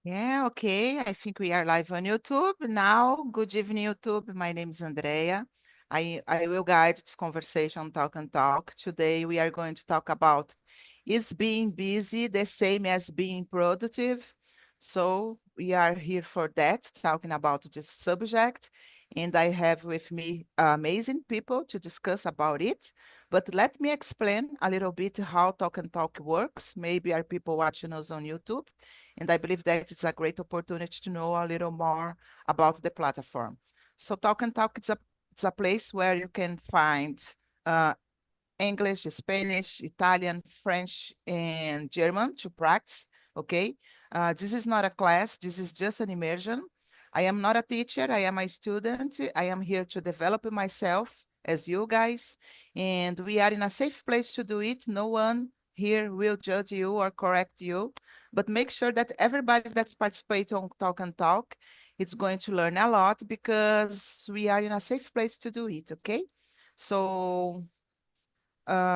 Yeah, okay. I think we are live on YouTube now. Good evening, YouTube. My name is Andrea. I will guide this conversation Talk and Talk. Today we are going to talk about is being busy the same as being productive? So we are here for that, talking about this subject. And I have with me amazing people to discuss about it. But let me explain a little bit how Talk and Talk works. Maybe are people watching us on YouTube, and I believe that it's a great opportunity to know a little more about the platform. So Talk and Talk, it's a place where you can find uh, English, Spanish, Italian, French, and German to practice, okay? This is not a class, this is just an immersion. I am not a teacher, I am a student. I am here to develop myself as you guys, and we are in a safe place to do it. No one here will judge you or correct you, but make sure that everybody that's participating on Talk and Talk is going to learn a lot because we are in a safe place to do it, okay? So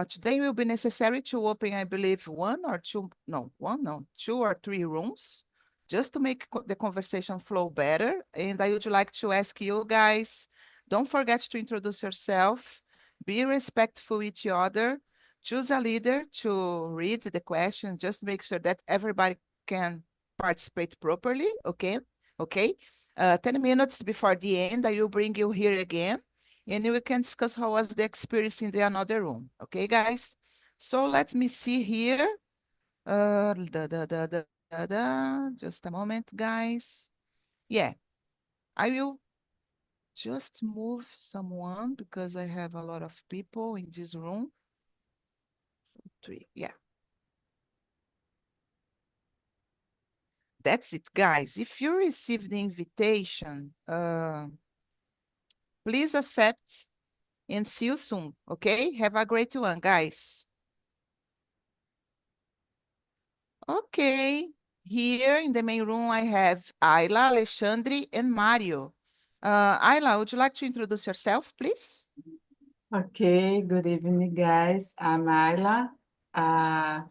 today will be necessary to open, I believe, one or two, no, one, no, two or three rooms just to make the conversation flow better. And I would like to ask you guys, don't forget to introduce yourself, be respectful each other, choose a leader to read the question, just make sure that everybody can participate properly, okay? Okay. 10 minutes before the end, I will bring you here again and we can discuss how was the experience in the another room. Okay, guys? So let me see here. Just a moment, guys. Yeah, I will just move someone because I have a lot of people in this room. Three, yeah. That's it, guys. If you receive the invitation, please accept and see you soon, okay? Have a great one, guys. Okay, here in the main room, I have Ayla, Alexandre, and Mario. Ayla, would you like to introduce yourself, please? Okay, good evening, guys. I'm Ayla. Uh,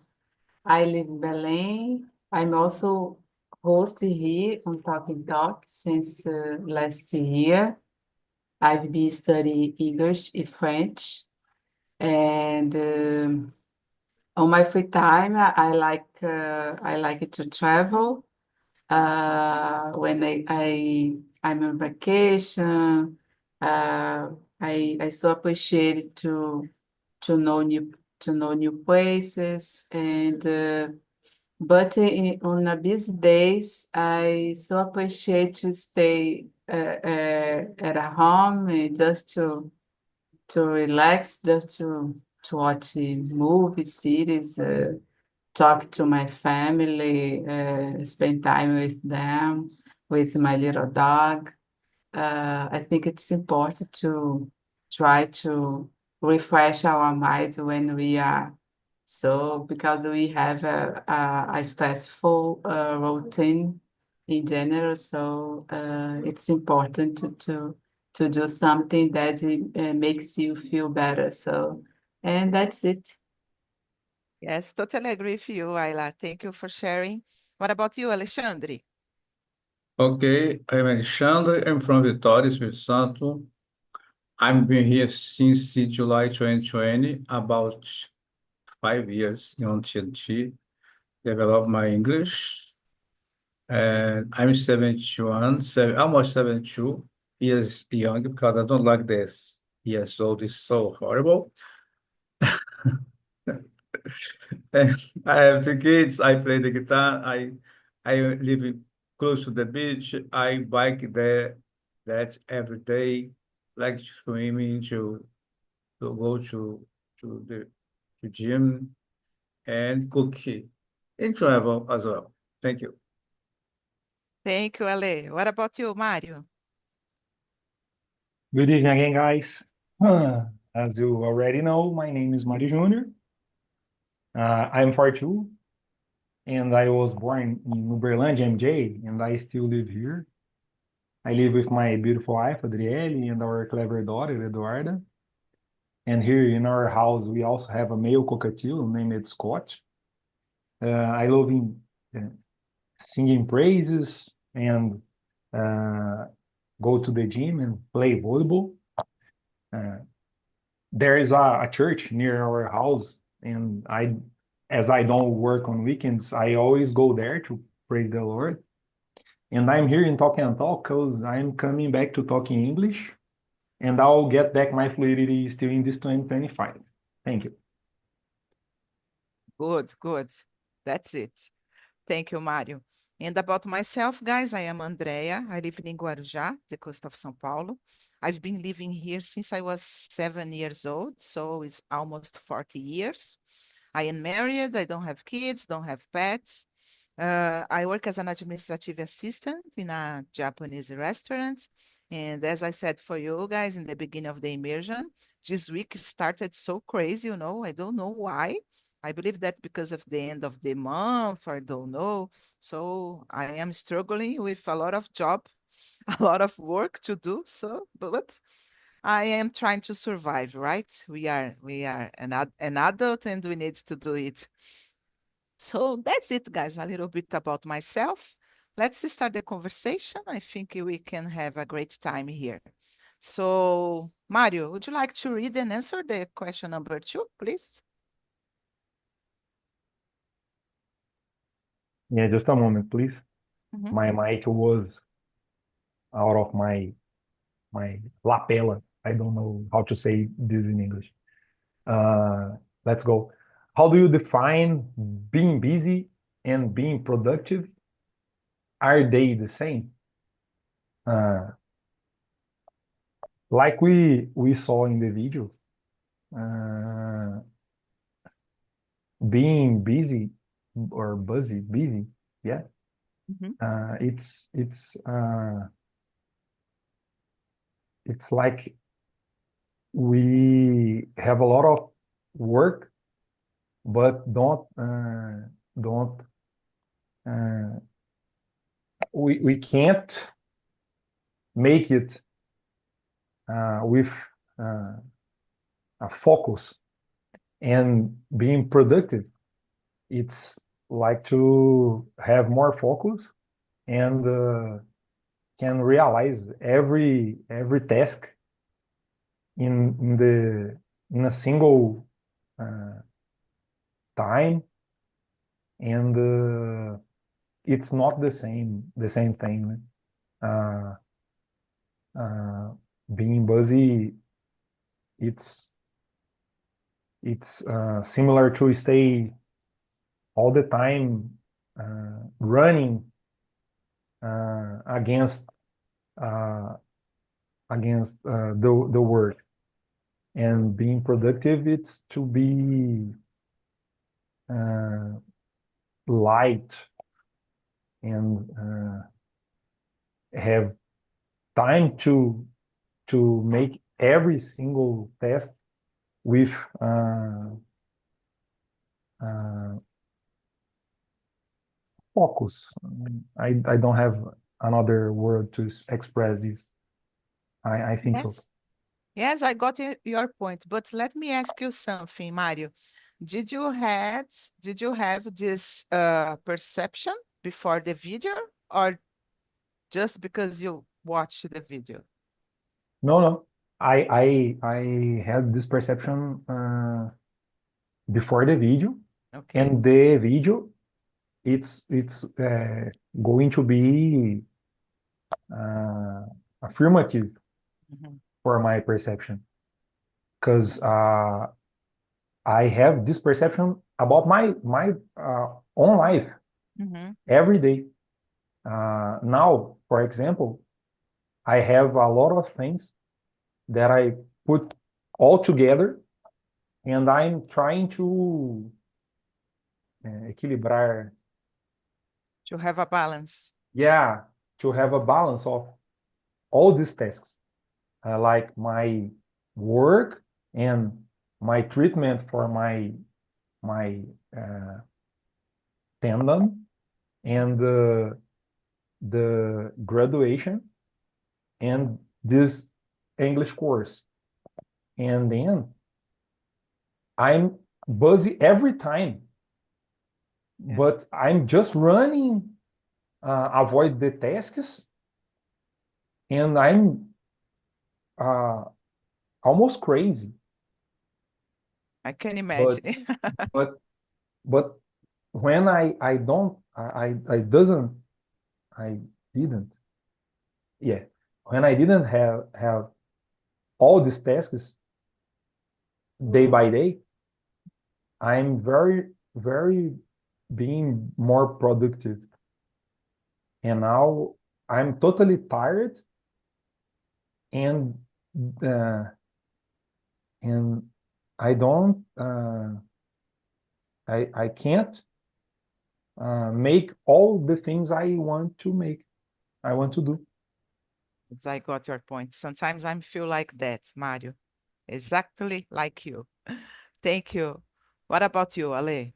I live in Belém. I'm also host here on Talk and Talk since last year. I've been studying English and French, and on my free time, I like to travel. When I'm on vacation, uh, I so appreciate to know new places and on a busy days, I so appreciate to stay at a home and just to relax, just to watch movies, series. Talk to my family, spend time with them, with my little dog. I think it's important to try to refresh our minds when we are so because we have a stressful routine in general. So it's important to do something that makes you feel better. So, and that's it. Yes, totally agree with you, Ayla. Thank you for sharing. What about you, Alexandre? Okay, I'm Alexandre. I'm from Vitória, Espírito Santo. I've been here since July 2020, about 5 years in TNT, develop my English. And I'm 71, almost 72 years young because I don't like this years old. It's so horrible. And I have two kids. I play the guitar. I live close to the beach. I bike there that every day, like swimming to go to the gym and cook and travel as well. Thank you. Thank you, Ale. What about you, Mario? Good evening again, guys. As you already know, my name is Mario Júnior. I'm 42, and I was born in Uberlândia, MJ, and I still live here. I live with my beautiful wife, Adriele, and our clever daughter, Eduarda. And here in our house, we also have a male cockatiel named Scott. I live in singing praises and go to the gym and play volleyball. There is a church near our house, and as I don't work on weekends, I always go there to praise the Lord. And I'm here in Talk and Talk because I'm coming back to talking English, and I'll get back my fluidity still in this 2025. Thank you. Good, good. That's it. Thank you, Mário. And about myself, guys, I am Andrea. I live in Guarujá, the coast of São Paulo. I've been living here since I was 7 years old, so it's almost 40 years. I am married, I don't have kids, don't have pets. I work as an administrative assistant in a Japanese restaurant. And as I said for you guys in the beginning of the immersion, this week started so crazy, I don't know why. I believe that because of the end of the month, I don't know. So I am struggling with a lot of job, a lot of work to do. So, but I am trying to survive, right? We are an adult and we need to do it. So that's it, guys. A little bit about myself. Let's start the conversation. I think we can have a great time here. So, Mario, would you like to read and answer the question number 2, please? Yeah, just a moment, please. Mhm. My mic was out of my lapela. I don't know how to say this in English. Let's go. How do you define being busy and being productive? Are they the same? Like we saw in the video, being busy or busy, yeah. Mhm. It's like we have a lot of work, but don't we can't make it with a focus and being productive. It's like to have more focus and can realize every task in a single time, and it's not the same thing. Uh, being busy, it's similar to stay all the time running against the world. And being productive, it's to be light and have time to make every single task with focus. I don't have another word to express this. I think so. Yes. Yes, I got your point, but let me ask you something, Mario. Did you have this perception before the video, or just because you watched the video? No. I had this perception before the video, Okay. and the video it's going to be affirmative Mhm. for my perception, because I have this perception about my own life Mhm. every day. Now, for example, I have a lot of things that I put all together, and I'm trying to equilibrar, To have a balance. yeah, to have a balance of all these tasks, like my work and my treatment for my tendon, and the graduation and this English course. And then I'm busy every time, Yeah. but I'm just running avoid the tasks, and I'm almost crazy. I can But imagine. but but when I don't I doesn't I didn't yeah when I didn't have all these tasks day by day, I'm very being more productive. And now I'm totally tired, and uh, and I don't I can't make all the things I want to make. I want to do. I got your point. Sometimes I feel like that, Mario. Exactly like you. Thank you. What about you, Ale?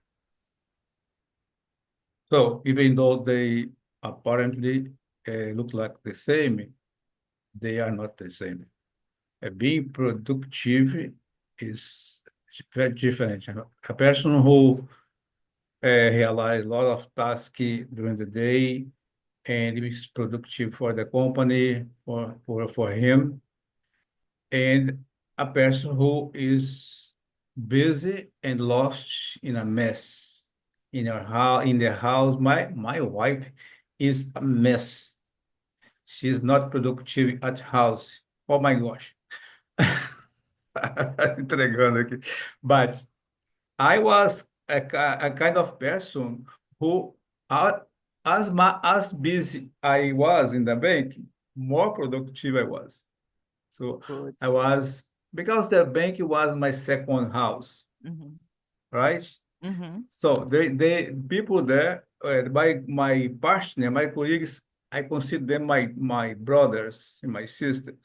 So even though they apparently look like the same, they are not the same. Being productive is very different. A person who realizes a lot of tasks during the day and is productive for the company, for him, and a person who is busy and lost in a mess in your house, in the house. My wife is a mess. She's not productive at house. Oh my gosh. Entregando aqui. But I was a kind of person who, uh, as busy I was in the bank, more productive I was. So Good. I was, because the bank was my second house, Mm-hmm. right? Mm-hmm. So they people there, my partner, my colleagues, I consider them my brothers and my sister.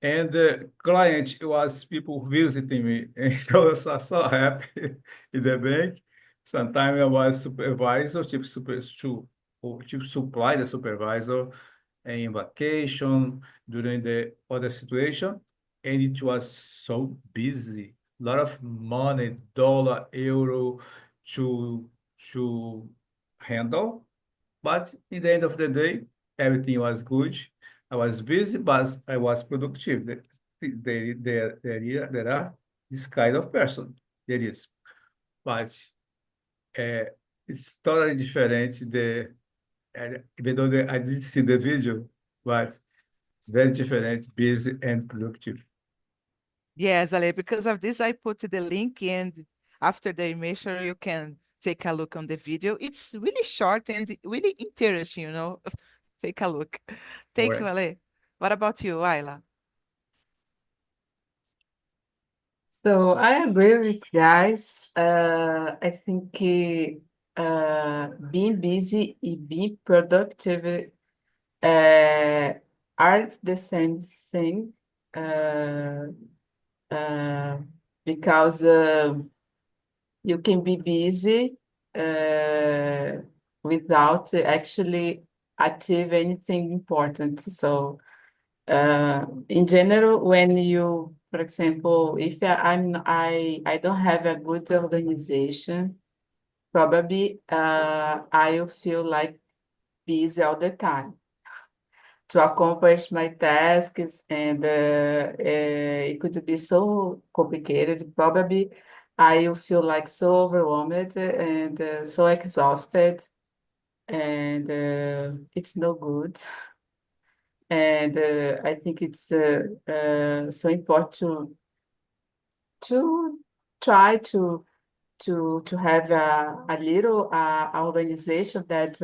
And the client was people visiting me. And I was so happy in the bank. Sometimes I was supervisor, chief supply, the supervisor, in vacation during the other situation. And it was so busy. A lot of money, dollar, euro to to handle. But in the end of the day, everything was good. I was busy, but I was productive. There are this kind of person. There is. But uh, it's totally different. Even though I did see the video, but it's very different, busy and productive. Yes, Ale, because of this, I put the link, and after the immersion, you can take a look on the video. It's really short and really interesting, Take a look. Thank you, Correct. Ale. What about you, Ayla? So I agree with guys. I think being busy and being productive aren't the same thing. Uh, uh, because you can be busy without actually achieve anything important. So in general, when you, for example, if I don't have a good organization, probably I will feel like busy all the time to accomplish my tasks, and it could be so complicated. Probably I will feel like so overwhelmed and so exhausted, and it's no good. And I think it's so important to try to have a little organization that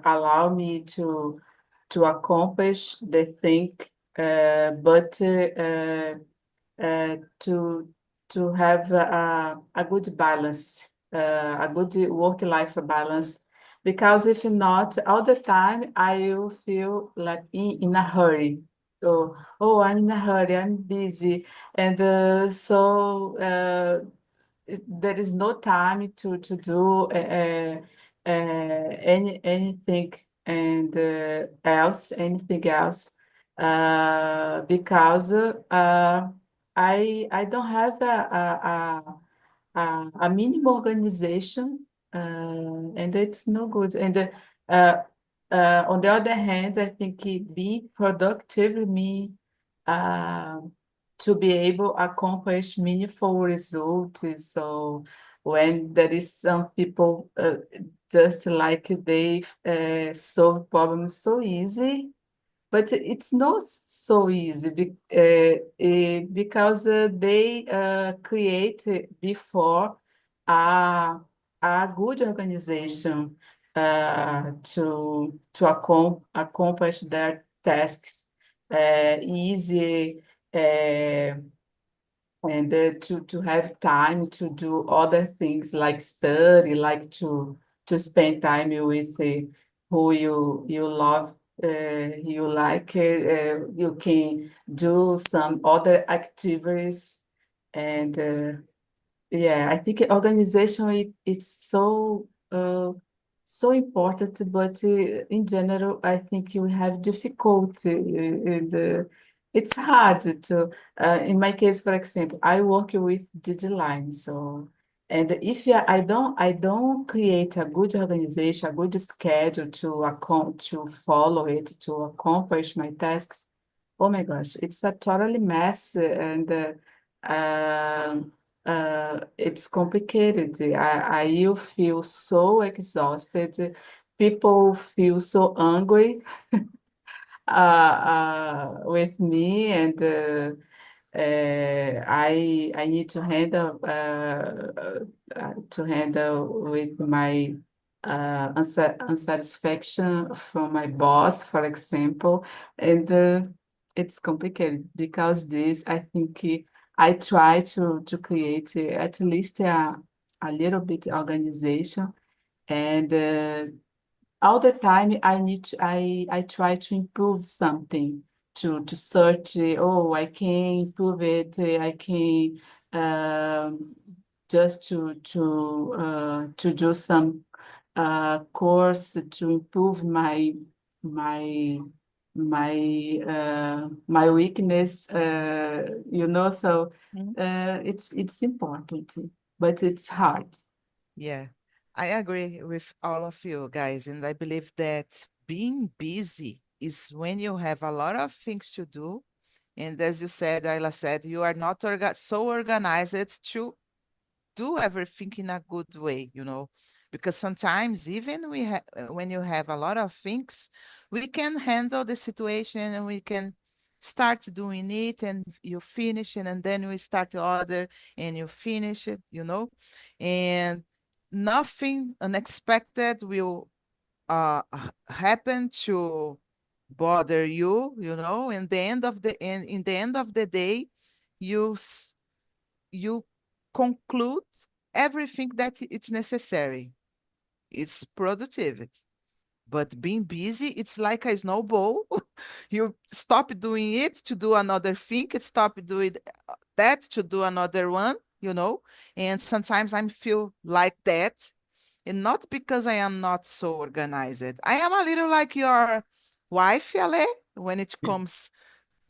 allow me to accomplish the thing, but to have a good balance, a good work-life balance. Because if not, all the time I will feel like in a hurry. Oh, I'm in a hurry, I'm busy. And there is no time to do anything and anything else because I don't have a minimal organization, and it's no good. And Uh, on the other hand, I think being productive means to be able to accomplish meaningful results. So when there is some people just like they solve problems so easy, but it's not so easy because they create before a, a good organization to accomplish their tasks easy uh, and to have time to do other things like study, like to spend time with who you love, you like, you can do some other activities, and yeah, I think organization it's so important, but in general, I think you have difficulty. It's hard to. In my case, for example, I work with deadline, so and if I don't create a good organization, a good schedule to follow it to accomplish my tasks. Oh my gosh, it's a totally mess and it's complicated. You feel so exhausted. People feel so angry with me, and I need to handle with my unsatisfaction from my boss, for example, and it's complicated because this I think I try to create at least a little bit organization and all the time I try to improve something to search oh I can improve it I can just to do some course to improve my my weakness so Mhm. it's important but it's hard. Yeah, I agree with all of you guys, and I believe that being busy is when you have a lot of things to do. And as you said, Ayla said, you are not so organized to do everything in a good way, because sometimes even when you have a lot of things, we can handle the situation and we can start doing it and you finish it and then we start the other and you finish it, and nothing unexpected will happen to bother you, in the end of in the end of the day, you you conclude everything that it's necessary. It's productivity. But being busy, it's like a snowball. You stop doing it to do another thing, you stop doing that to do another one, And sometimes I feel like that. And not because I am not so organized. I am a little like your wife, Ale, when it It, comes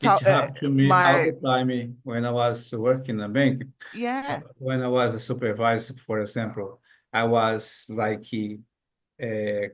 it to happened to me all my, the time when I was working in a bank. yeah. When I was a supervisor, for example, I was like uh,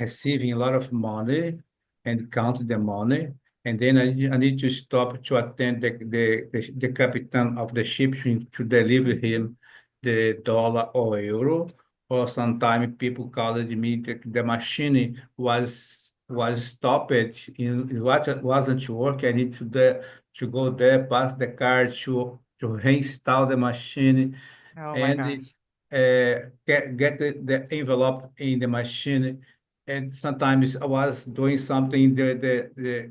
receiving a lot of money and count the money. And then I need to stop to attend the captain of the ship to deliver him the dollar or euro. Or sometimes people called me the machine was stopped. It wasn't working. I need to go there, pass the card to reinstall the machine Oh my and gosh. get the envelope in the machine. And sometimes I was doing something, the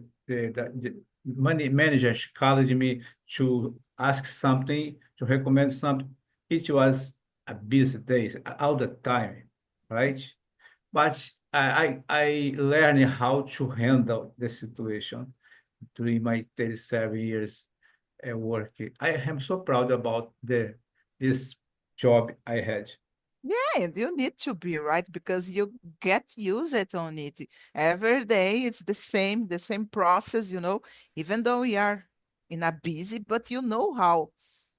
money manager called me to ask something, to recommend something. It was a busy day all the time, right? But I learned how to handle the situation during my 37 years working. I am so proud about this job I had. Yeah, and you need to be right because you get used on it every day. It's the same process, even though we are in a busy, but you know how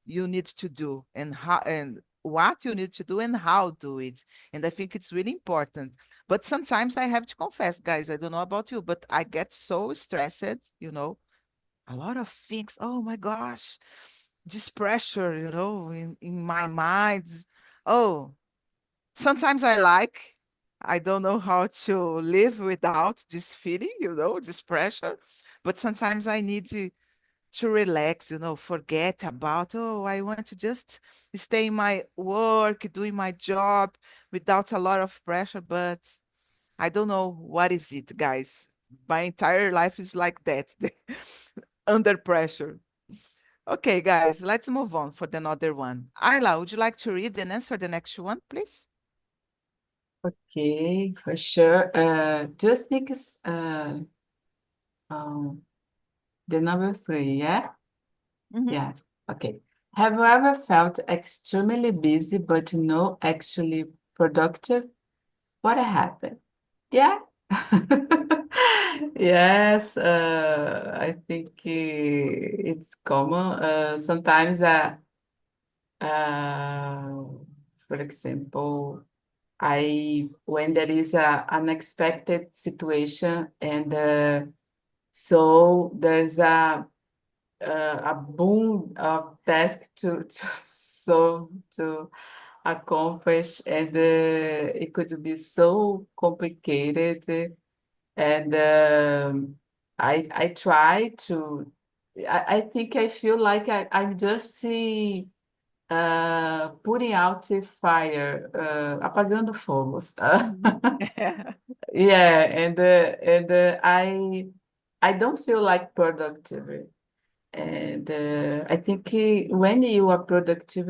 you need to do and how and what you need to do and how to do it. And I think it's really important. But sometimes I have to confess, guys, I don't know about you, but I get so stressed, a lot of things. Oh my gosh, this pressure, in my mind. Oh, sometimes I don't know how to live without this feeling, this pressure. But sometimes I need to relax, forget about, oh, I want to just stay in my work, doing my job without a lot of pressure. But I don't know what is it, guys. My entire life is like that, under pressure. Okay, guys, let's move on for another one. Ayla, would you like to read and answer the next one, please? Okay, for sure. Do you think it's the number 3, yeah? Mhm. Yeah, okay. Have you ever felt extremely busy but not actually productive? What happened? Yeah. Yes, I think it's common. Sometimes, uh, for example, when there is a unexpected situation, and so there's a boom of tasks to solve, to accomplish, and it could be so complicated. And I try to. I think I feel like I'm just putting out the fire, apagando fogos. Mhm. Yeah, and I don't feel like productive. And I think when you are productive,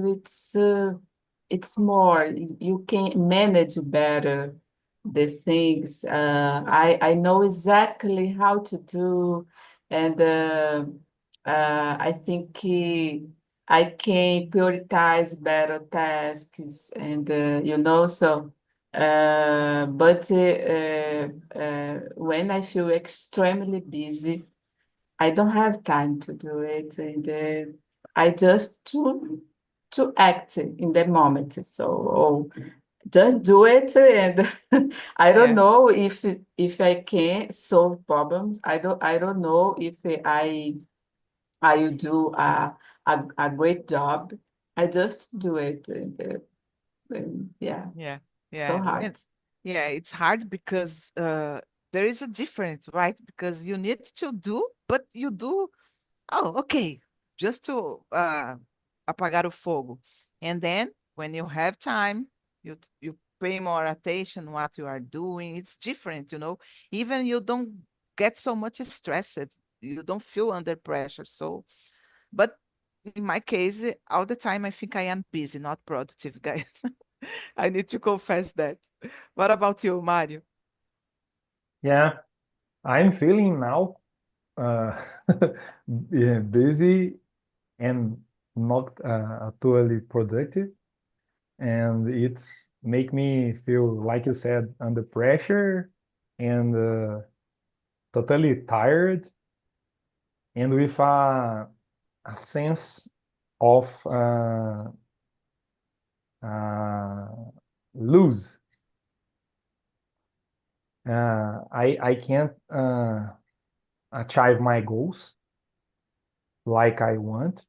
it's more, you can manage better the things. I know exactly how to do, and I think I can prioritize better tasks, and so. But when I feel extremely busy, I don't have time to do it, and I just to act in the moment. So just do it, and I don't Yeah, know if I can solve problems. I don't know if I will do a great job. I just do it, and yeah, yeah, so yeah. hard. And yeah, it's hard because there is a difference, right? Because you need to do, but you do, oh, okay, just to apagar o fogo. And then when you have time, you pay more attention what you are doing. It's different, Even you don't get so much stressed. You don't feel under pressure. So, but in my case, all the time I think I am busy, not productive, guys. I need to confess that. What about you, Mario? Yeah, I'm feeling now uh, yeah, busy and not totally productive, and it's make me feel, like you said, under pressure and totally tired, and with a sense of uh, lose. I can't achieve my goals like I want,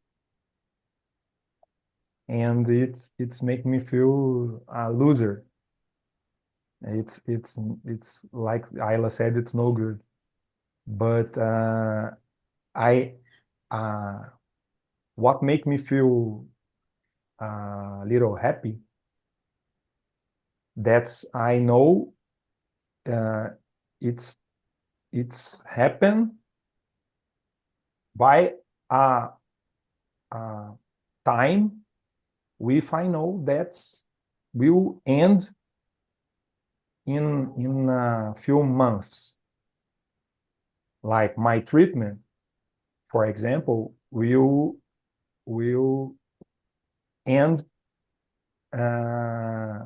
and it's making me feel a loser. It's like Ayla said, it's no good. But I uh, what make me feel a little happy, that's I know uh, it's it's happened by a, a time if I know that will end in a few months. Like my treatment, for example, will end uh,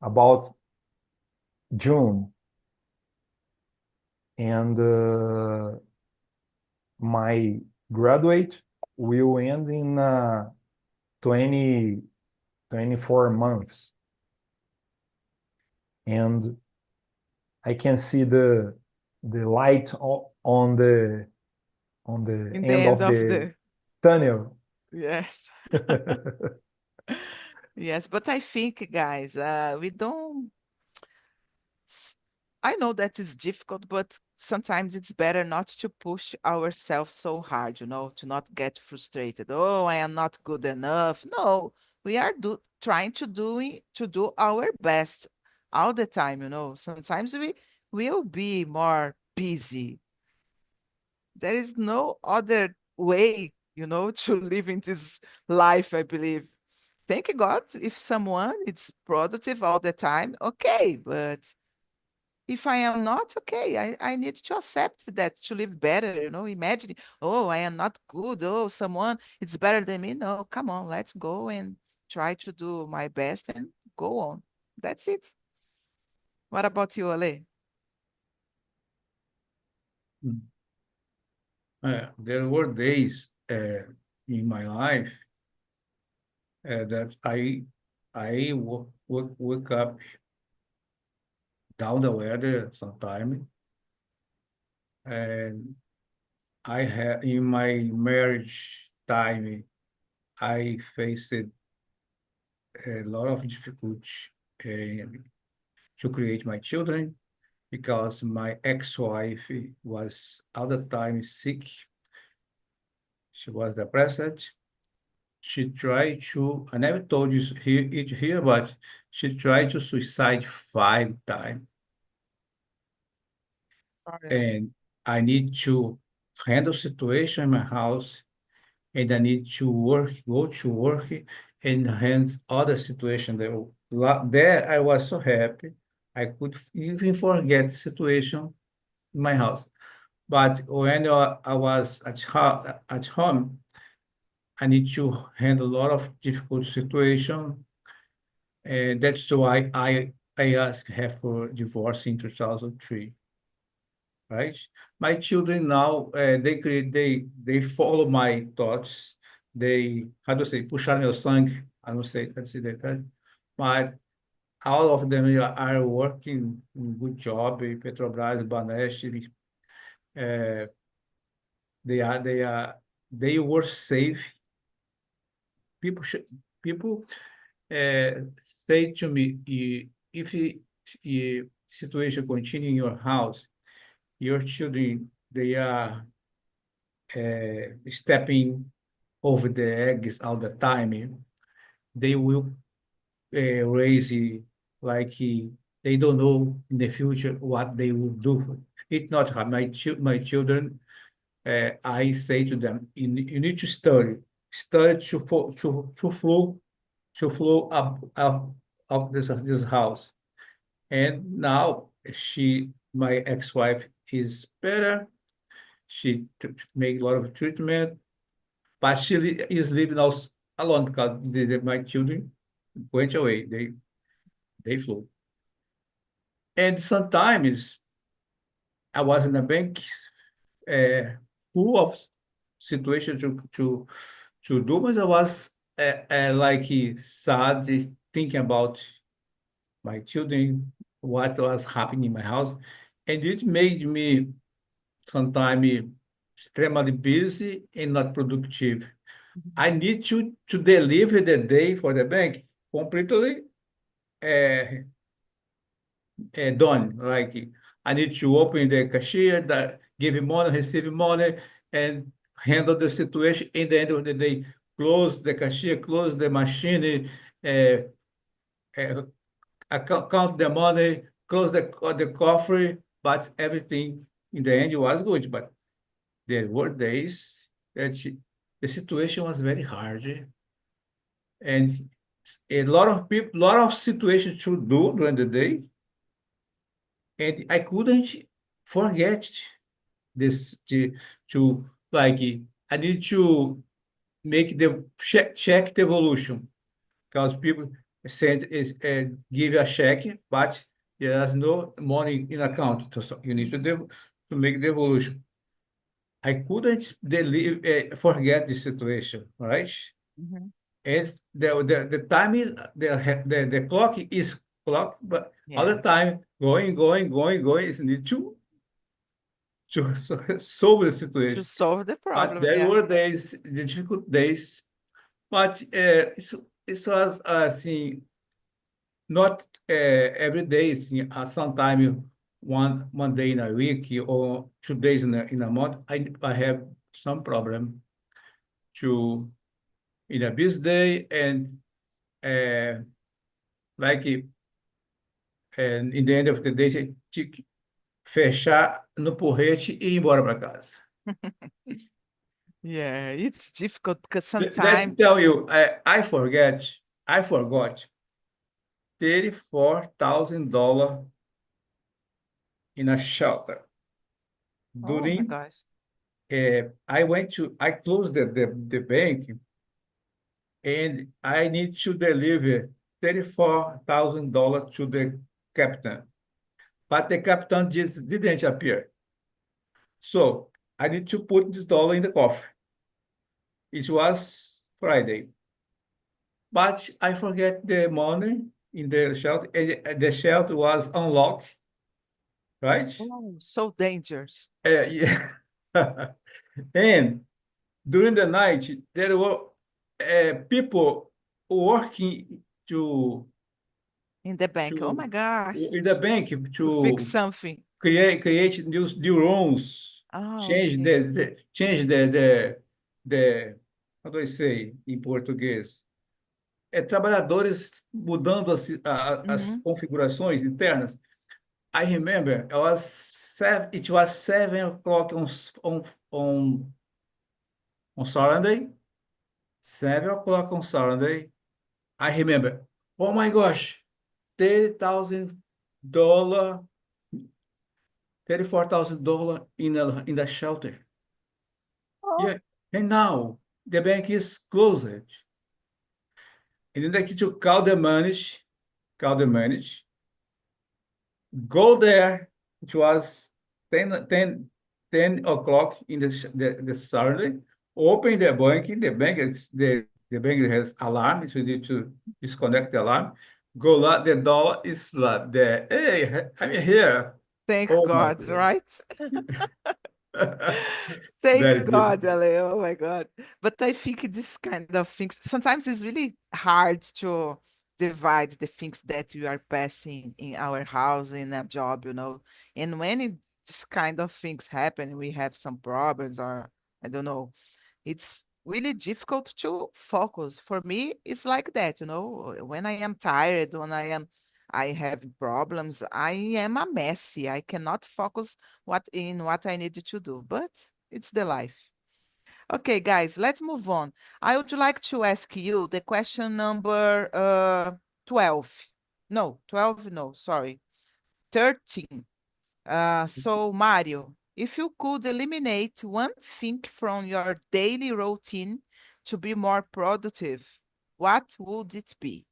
about June, and my graduate will end in 2026. 24 months. And I can see the light on the In the end end of of the the tunnel. yes. Yes, but I think, guys, we don't. s- I know that is difficult, but sometimes it's better not to push ourselves so hard, to not get frustrated. Oh, I am not good enough. No, we are trying to do our best all the time. Sometimes we will be more busy. There is no other way, to live in this life, I believe. Thank God if someone is productive all the time, okay, but if I am not, okay, I need to accept that to live better. Imagine, oh, I am not good. Oh, someone it's better than me. No, come on, let's go and try to do my best and go on. That's it. What about you, Ale? There were days in my life that I woke up down the weather sometime, and I had in my marriage time I faced a lot of difficulty uh, to create my children because my ex-wife was all the time sick. She was depressed. She tried to, I never told you it here, but she tried to suicide 5 times. Sorry. And I need to handle situation in my house, and I need to go to work and handle other situation. There I was so happy. I could even forget the situation in my house. But when I was at home, I need to handle a lot of difficult situation. And that's why I asked her for divorce in 2003, right? My children now, they follow my thoughts. They, how do you say, puxar meu sangue. I don't say, let's say that, right? But all of them are working in good job, in Petrobras, Banesp. Uh, they were safe. People should, people say to me, if situation continue in your house, your children, they are stepping over the eggs all the time. They will raise like they don't know in the future what they will do. It's not hard. My children, I say to them, you need to study to flow up of this house. And now my ex-wife is better. She make a lot of treatment, but she is living also alone because my children went away. They flew. And sometimes I was in a bank uh, full of situations to do, but I was like sad thinking about my children, what was happening in my house, and it made me sometimes extremely busy and not productive. I need to deliver the day for the bank completely uh, done. Like I need to open the cashier, give money, receive money, and handle the situation. In the end of the day, close the cashier, close the machine, uh, uh, count the money, close the coffer. But everything in the end was good. But there were days that the situation was very hard, and a lot of people, lot of situations to do during the day, and I couldn't forget this to like I need to make the check the evolution because people send is give a check, but there's no money in account, so you need to make the evolution. I couldn't forget the situation, right? Mhm. It's the time is the clock is clock, but all the Yeah. time going. Is need to solve the To situation. solve the But problem. there Yeah. were days, the difficult days, but it was assim, not every day. Assim, sometime one day in a week or 2 days in a month. I have some problem to in a busy day and uh, like and in the end of the day, você tinha que fechar no porrete e ir embora para casa. Yeah, it's difficult because Let's sometimes, tell you, I forgot $34,000 in a shelter. oh my During, gosh. I closed the bank and I need to deliver $34,000 to the captain. But the captain just didn't appear. So I need to put this dollar in the coffee. It was Friday. But I forget the money in the shelter, and the shelter was unlocked, right? Oh, so dangerous. Yeah. And during the night, there were people working In the bank. Oh to my gosh. in the bank To fix to something. create new rooms, Oh, change okay. the how do I say in português? Trabalhadores mudando as Mm-hmm. configurações internas. I remember it was 7 o'clock on Saturday. 7 o'clock on Saturday. I remember, oh my gosh, $30,000, $34,000 in the shelter. Oh, Yeah, and now the bank is closed. And then I need to call the manager, go there. It was 10 o'clock in the Saturday. Open the bank is the bank has alarm, so you need to disconnect the alarm. Go lá, the door is there. Hey, I'm here. thank Oh my God, God. right? Thank Very God, difficult. Ale. Oh my God. But I think this kind of things, sometimes it's really hard to divide the things that we are passing in our house, in a job, you know. And when this kind of things happen, we have some problems or I don't know, it's really difficult to focus. For me, it's like that, you know. When I am tired, I have problems, I am a messy. I cannot focus what I need to do, but it's the life. Okay, guys, let's move on. I would like to ask you the question number 12. No, 12, no, sorry. 13. So, Mario, if you could eliminate one thing from your daily routine to be more productive, what would it be?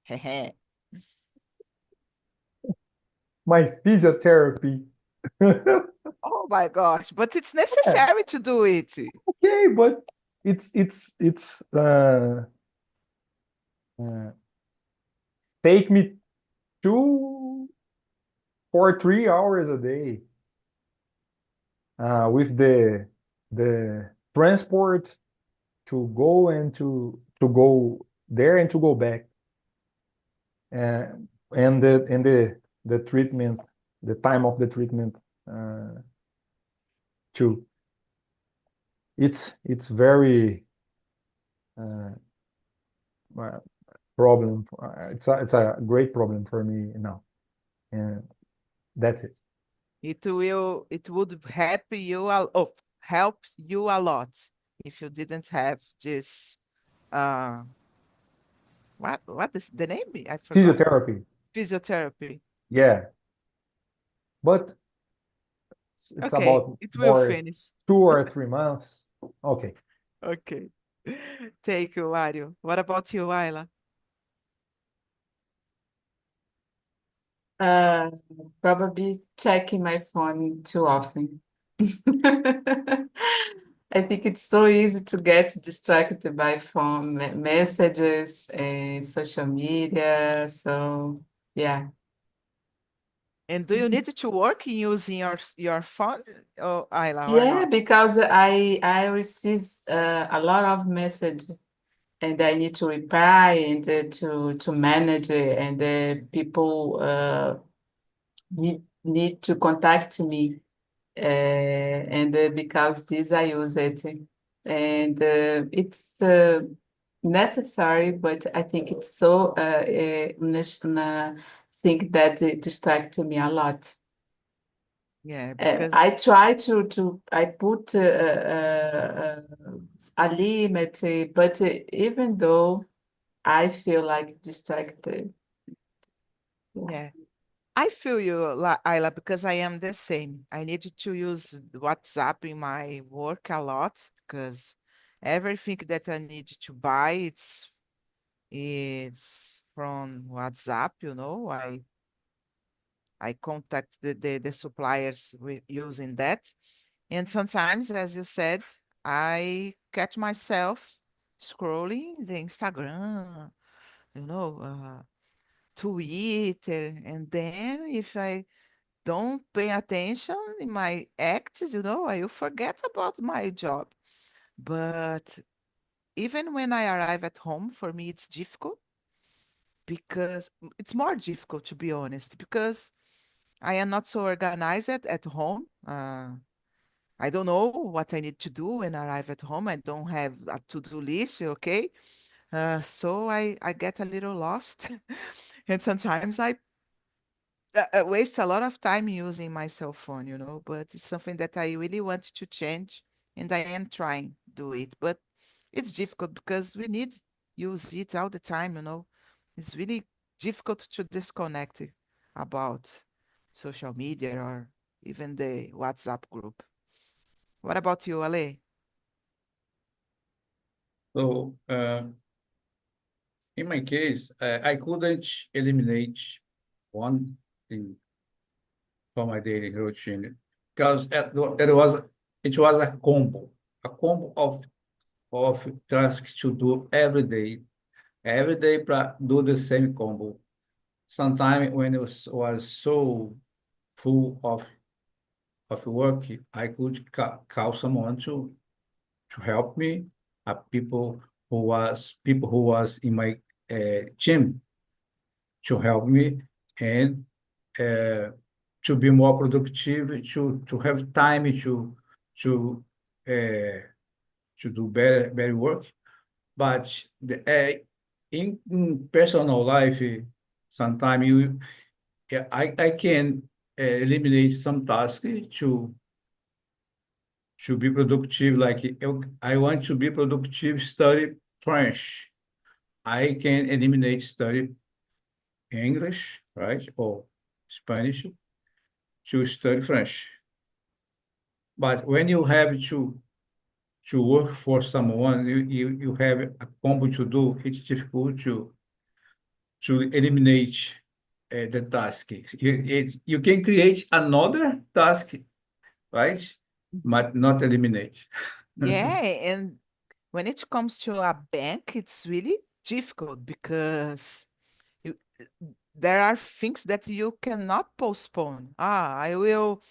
Hehe. My physiotherapy. Oh my gosh, but it's necessary to do it. Okay, but it's uh, take me 2 or 3 hours a day with the transport to go and to go there and to go back, uh, and the treatment, the time of the treatment too. It's very uh, problem. It's a great problem for me now, and that's it. It would help you a lot if you didn't have this uh what is the name? I forgot. Physiotherapy, Physiotherapy. yeah, but it's Okay, about it will more finish. 2 or 3 months. Okay. Okay. Thank you, Mario. What about you, Ayla? Probably checking my phone too often. I think it's so easy to get distracted by phone messages and social media. So yeah. And do you need to work in using your phone, Ayla, or Yeah, not? because I receive a lot of message and I need to reply and to manage it, and people need to contact me, and because this I use it, and it's necessary, but I think it's so thing that it distracts me a lot. Yeah, I because try to I put a limit, but even though I feel like distracted. Yeah. yeah, I feel you, Ayla, because I am the same. I need to use WhatsApp in my work a lot because everything that I need to buy, it's from WhatsApp, you know. I contact the suppliers with using that. And sometimes, as you said, I catch myself scrolling the Instagram, you know, Twitter, and then if I don't pay attention in my acts, you know, I will forget about my job. But even when I arrive at home, for me, it's difficult because it's more difficult, to be honest, because I am not so organized at home. I don't know what I need to do when I arrive at home. I don't have a to-do list, okay? So I get a little lost. And sometimes I waste a lot of time using my cell phone, you know, but it's something that I really want to change and I am trying to do it. But it's difficult because we need use it all the time, you know. It's really difficult to disconnect about social media or even the WhatsApp group. What about you, Ale? So, in my case, I couldn't eliminate one thing from my daily routine because it was a combo of tasks to do every day do the same combo. Sometimes when it was so full of work, I could call someone to help me, people who was in my team to help me and uh, to be more productive, to have time to uh, to do better work. But in personal life, sometimes I can eliminate some tasks to be productive. Like I want to be productive, study French. I can eliminate study English, right, or Spanish to study French. But when you have to work for someone, you have a combo to do. It's difficult to eliminate the task. You can create another task, right? But not eliminate. Yeah, and when it comes to a bank, it's really difficult because you, there are things that you cannot postpone. I will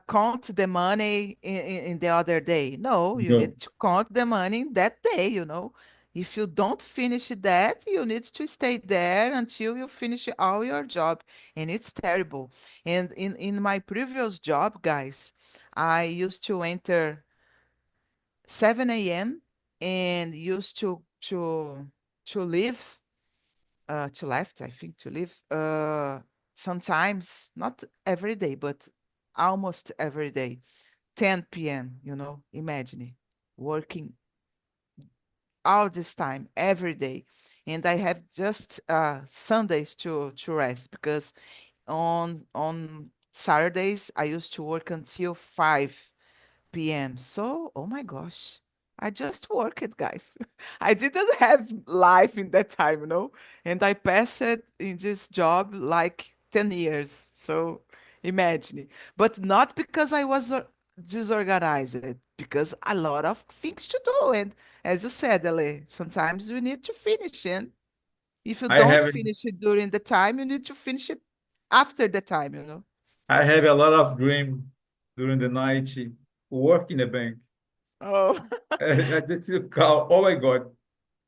count the money in the other day. No, you No. need to count the money in that day, you know. If you don't finish that, you need to stay there until you finish all your job. And it's terrible. And in my previous job, guys, I used to enter 7 a.m. and used to leave to left, I think, to leave sometimes, not every day, but almost every day, 10 p.m., you know, imagine working all this time, every day. And I have just Sundays to rest because on Saturdays I used to work until 5 p.m. So, oh my gosh, I just worked, guys. I didn't have life in that time, you know, and I passed it in this job like 10 years. So, imagine. But not because I was disorganized because a lot of things to do. And as you said, Ale, sometimes you need to finish. And if you I don't have finish it during the time, you need to finish it after the time, you know. I have a lot of dream during the night, work in a bank. Oh, I just call, oh my God,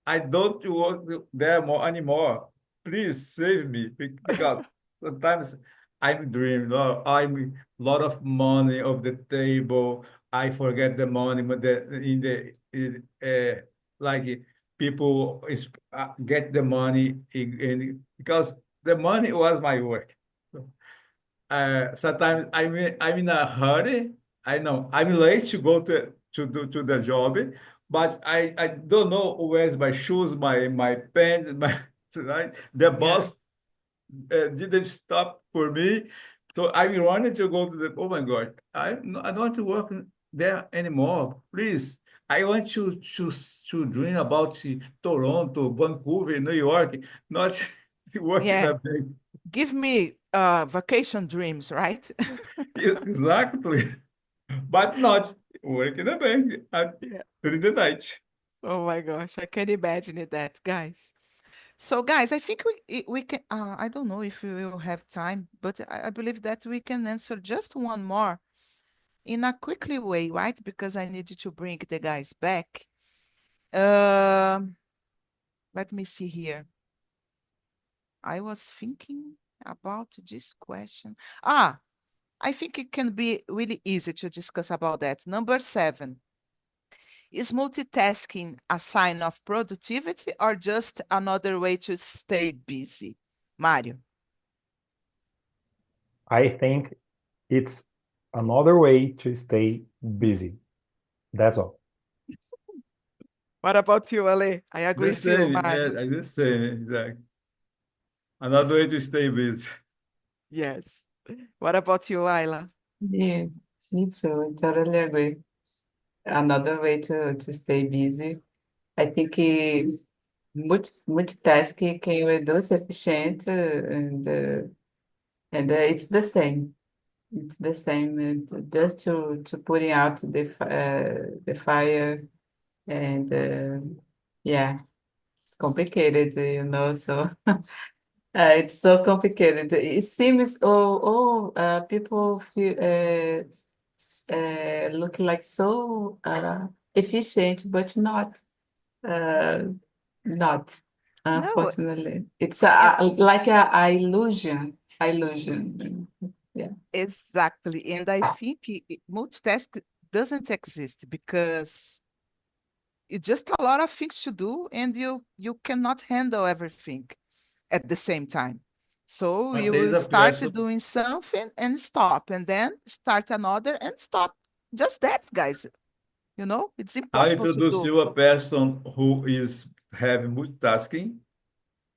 I don't work there more anymore. Please save me because sometimes I'm dreaming. Oh, I'm a lot of money off the table. I forget the money, but like people get the money because the money was my work. Sometimes I'm in a hurry. I know I'm late to go to the job, but I don't know where's my shoes, my pants, my right. The yeah. boss didn't stop for me, so I'm running to go to the. Oh my God, I don't want to work there anymore. Please, I want to dream about Toronto, Vancouver, New York, not working Yeah. a bank. Give me vacation dreams, right? Exactly. But not work in a bank Yeah. during the night. Oh my gosh, I can imagine it that, guys. So, guys, I think we can. I don't know if we will have time, but I believe that we can answer just one more in a quickly way, right? Because I need to bring the guys back. Um, Let me see here. I was thinking about this question. I think it can be really easy to discuss about that. Number 7, is multitasking a sign of productivity or just another way to stay busy? Mario, I think it's another way to stay busy. That's all. what about you, Ale? I agree The with you, same, Mario. yeah, the same, exactly. Another way to stay busy. Yes. What about you, Ayla? Yeah, me too. I totally agree. Another way to stay busy. I think multitasking can reduce efficiency and it's the same. It's the same. Just to putting out the fire and yeah, it's complicated, so it's so complicated. It seems people feel look like so efficient, but not. Not, No, unfortunately. It's and like a illusion. Illusion. Yeah. exactly. And I think multitask doesn't exist because it's just a lot of things to do and you cannot handle everything at the same time. So But you there is will a start person, doing something and stop, and then start another and stop. Just that, guys. It's I impossible to introduce do. you a person who is having multitasking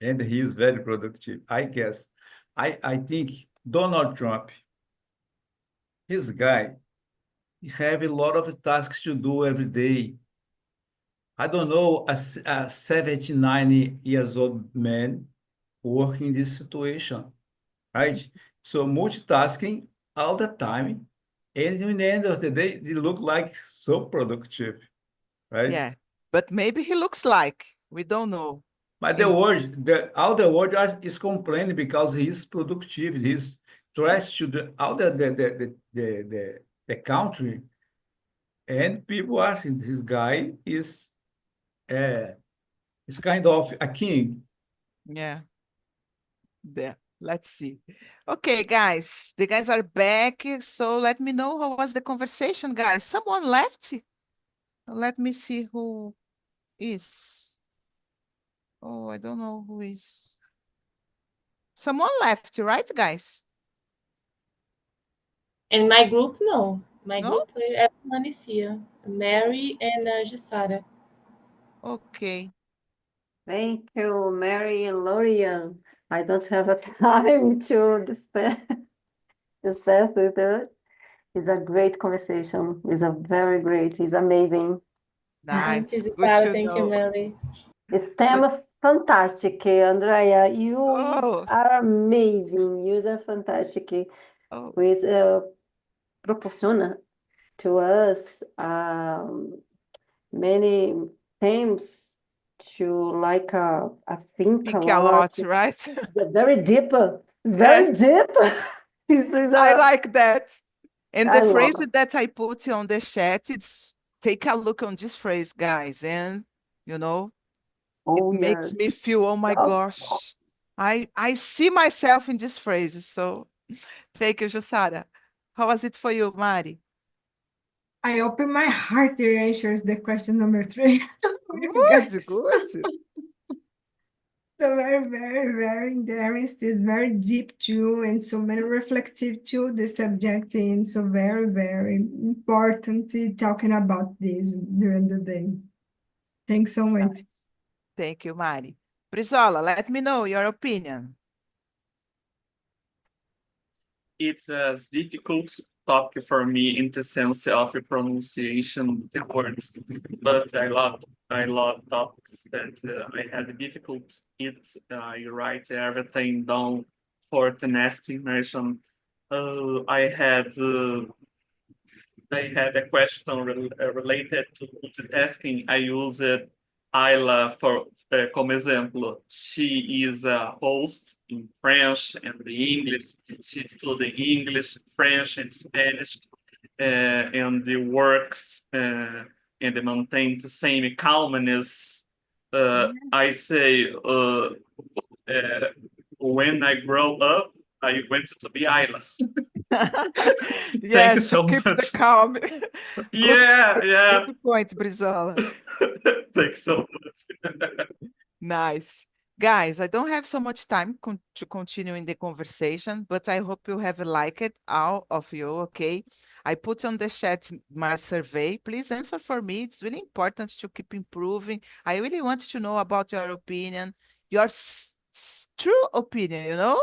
and he is very productive. I guess. I think Donald Trump, this guy, he have a lot of tasks to do every day. I don't know a 79 years old man working in this situation, right? So multitasking all the time, and in the end of the day, they look like so productive, right? Yeah. But maybe he looks like, we don't know. But And all the world is complaining because he's productive, he's trash to all the country, and people asking this guy uh, is kind of a king. yeah, there. Let's see. Okay, guys. The guys are back. So let me know how was the conversation, guys. Someone left? Let me see who is. Oh, I don't know who is. Someone left, right, guys? In my group, no. My No? group permanecia. Mary and Jussara. Okay. Thank you, Mary and Lorian. I don't have a time to discuss with it. It's a great conversation. It's amazing. Thank you, Nice. Good Jussara. to Thank you, know. Mary. Esse Good. tema fantástico, Andrea. You Oh, are amazing. You are fantastic. oh, With proporciona to us many themes to like think a Think a lot, lot. right? Very deep. It's very Yes, deep. This is I like that. And I the love phrase it. that I put on the chat, it's take a look on this phrase, guys. And, you know, it Oh makes yes. me feel, oh my Oh, gosh, I see myself in this phrase. So thank you, Jussara. How was it for you, Mari? I open my heart to answer the question number 3 with you Good, guys. good. So very, very, very interested, very deep too, and so very reflective too, the subject, and so very, very important talking about this during the day. Thanks so much. Nice. Thank you, Mari. Brizola, let me know your opinion. It's a difficult topic for me in the sense of the pronunciation of the words, but I love topics that I had difficult. You write everything down for the next immersion. I had a question related to multitasking. I used Ayla for como exemplo. She is a host in French and the English. She studied English, French, and Spanish, and the works and maintain the same calmness. I say when I grow up, I want to be Ayla. Thank you Yes, to so keep the much. calm. Yeah, yeah. Good point, Brizola. Thanks so much. Nice. Guys, I don't have so much time to continue in the conversation, but I hope you have liked it, all of you, okay? I put on the chat my survey. Please answer for me. It's really important to keep improving. I really want to know about your opinion, your true opinion, you know?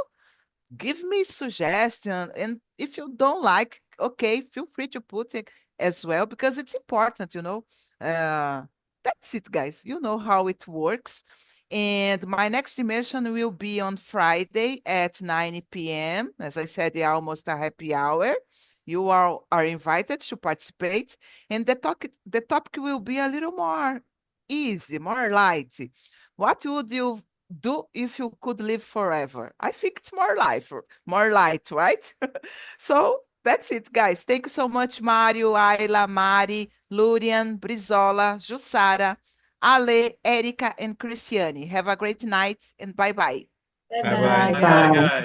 Give me suggestion, and if you don't like, okay, feel free to put it as well, because it's important, you know. uh that's it, guys, you know how it works. And my next immersion will be on Friday at 9 p.m. As I said, almost a happy hour. You are invited to participate, and the topic will be a little more easy, more light. What would you do if you could live forever? I think it's more light, right? So that's it, guys. Thank you so much, Mario, Ayla, Mari, Lurian, Brizola, Jussara, Ale, Erika, and Cristiane. Have a great night and bye bye. Bye Bye bye. bye. Bye, guys. guys.